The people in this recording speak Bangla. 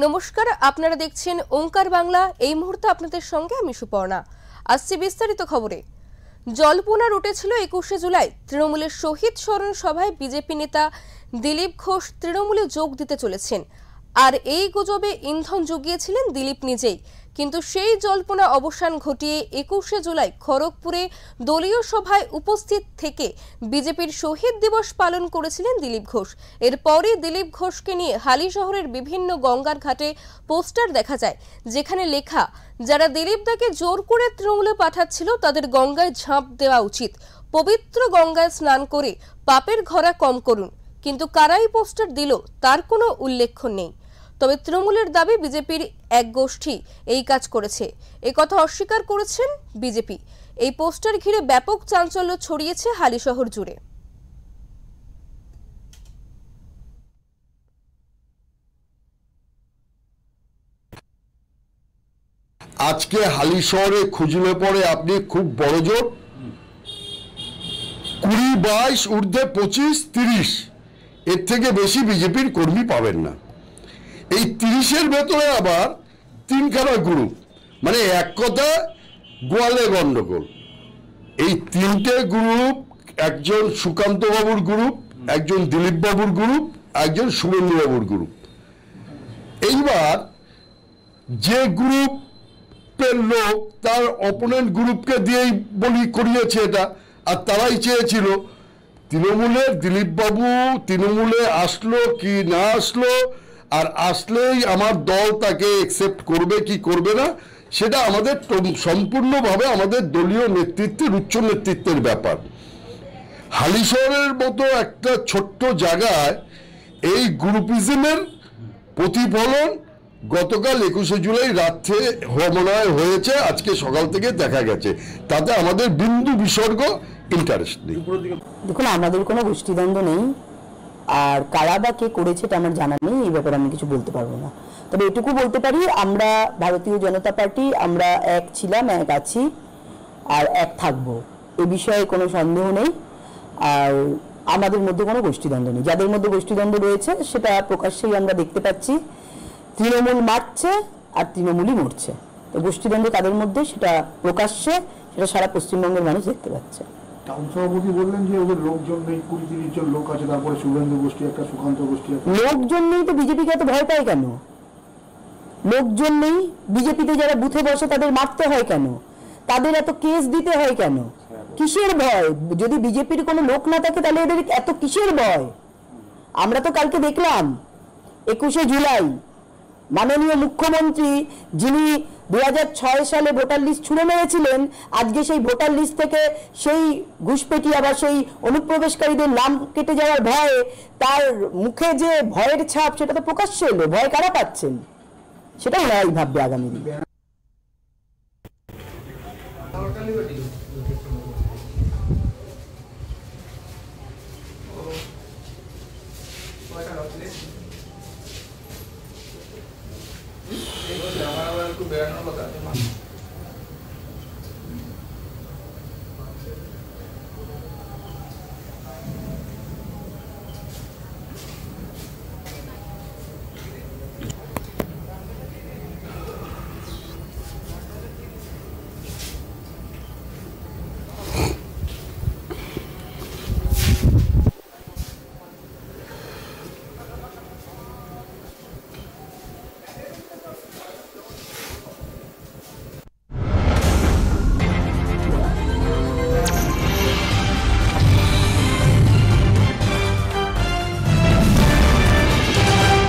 নমস্কার, আপনারা দেখছেন ওঙ্কার বাংলা। এই মুহূর্তে আপনাদের সঙ্গে আমি সুপর্ণা। আসছি বিস্তারিত খবরে। জল্পনার উঠেছিল 21শে জুলাই তৃণমূলের শহীদ স্মরণ সভায় বিজেপি নেতা দিলীপ ঘোষ তৃণমূলে যোগ দিতে চলেছেন। আর এই গুজবে ইন্ধন জুগিয়েছিলেন দিলীপ নিজেই। কিন্তু সেই জল্পনা অবসান ঘটিয়ে 21শে জুলাই খড়গপুরে দলীয় সভায় উপস্থিত থেকে বিজেপির শহীদ দিবস পালন করেছিলেন দিলীপ ঘোষ। এরপরই দিলীপ ঘোষকে নিয়ে হালি শহরের বিভিন্ন গঙ্গার ঘাটে পোস্টার দেখা যায়, যেখানে লেখা, যারা দিলীপ দাকে জোর করে তৃণমূলে পাঠাচ্ছিল তাদের গঙ্গায় ঝাঁপ দেওয়া উচিত, পবিত্র গঙ্গায় স্নান করে পাপের ঘরা কম করুন। কিন্তু কারাই পোস্টার দিল তার কোনো উল্লেখ নেই। তবে তৃণমূলের দাবি বিজেপির এক গোষ্ঠী এই কাজ করেছে, একথা অস্বীকার করেছেন বিজেপি। এই পোস্টার ঘিরে ব্যাপক চাঞ্চল্য ছড়িয়েছে হালিশহর জুড়ে। আজকে হালিশহরে খুঁজলে পরে আপনি খুব বড় জোর 20, 22 ঊর্ধ্বে 25, 30 এর থেকে বেশি বিজেপির কর্মী পাবেন না। এই 30-এর ভেতরে আবার তিনখানা গ্রুপ, মানে এক কথা গোয়ালে গন্ডগোল। এই তিনটে গ্রুপ, একজন সুকান্ত বাবুর গ্রুপ, একজন দিলীপ বাবুর গ্রুপ, একজন শুভেন্দু বাবুর গ্রুপ। এইবার যে গ্রুপের লোক তার অপোনেন্ট গ্রুপকে দিয়েই বলি করিয়েছে এটা, আর তারাই চেয়েছিল তৃণমূলের দিলীপ বাবু তৃণমূলে আসলো কি না আসলো, আর আসলেই আমার দল তাকে অ্যাকসেপ্ট করবে কি করবে না সেটা আমাদের সম্পূর্ণভাবে আমাদের দলীয় নেতৃত্বের, উচ্চ নেতৃত্বের ব্যাপার। হালিশহরের মতো একটা ছোট্ট জায়গায় এই গ্রুপিজমের প্রতিফলন গতকাল 21শে জুলাই রাত্রে মনে হয়েছে, আজকে সকাল থেকে দেখা গেছে। তাতে আমাদের বিন্দু বিসর্গ ইন্টারেস্ট নেই। দেখুন, আমাদের কোনো গোষ্ঠীদ্বন্দ্ব নেই, আর কারা বা কে করেছে এটা আমার জানা নেই, এই ব্যাপারে আমি কিছু বলতে পারবো না। তবে এটুকু বলতে পারি, আমরা ভারতীয় জনতা পার্টি, আমরা এক ছিলাম, এক আছি, আর এক থাকবো, এ বিষয়ে কোনো সন্দেহ নেই। আর আমাদের মধ্যে কোনো গোষ্ঠীদ্বন্দ্ব নেই। যাদের মধ্যে গোষ্ঠীদ্বন্দ্ব রয়েছে সেটা প্রকাশ্যেই আমরা দেখতে পাচ্ছি। তৃণমূল মারছে আর তৃণমূলই মরছে। তো গোষ্ঠীদ্বন্দ্ব তাদের মধ্যে, সেটা প্রকাশ্যে, সেটা সারা পশ্চিমবঙ্গের মানুষ দেখতে পাচ্ছে। টাউন সভাপতি বললেন যে ওদের লোকজন নেই, 20-30 জন লোক আছে, তারপরে শুভেন্দু গোষ্ঠী একটা, সুকান্ত গোষ্ঠী একটা। লোকজন নেই তো বিজেপিকে এত ভয় পায় কেন? লোকজন নেই, বিজেপিতে যারা বুথে বসে তাদের মারতে হয় কেন? তাদের এত কেস দিতে হয় কেন? কিসের ভয়? যদি বিজেপির কোনো লোক না থাকে তাহলে এদের এত কিসের ভয়? আমরা তো কালকে দেখলাম 21শে জুলাই মাননীয় মুখ্যমন্ত্রী, যিনি 2006 সালে ভোটার লিস্ট ছুঁড়ে মেরেছিলেন, আজকে সেই ভোটার লিস্ট থেকে সেই ঘুষপেটিয়া বা সেই অনুপ্রবেশকারীদের নাম কেটে যাওয়ার ভয়ে তার মুখে যে ভয়ের ছাপ, সেটা তো প্রকাশ্যে এলো। ভয় কারা পাচ্ছেন সেটা ওনারাই ভাববে আগামী দিনে। আমার আবার একটু বেড়ানোর কথা।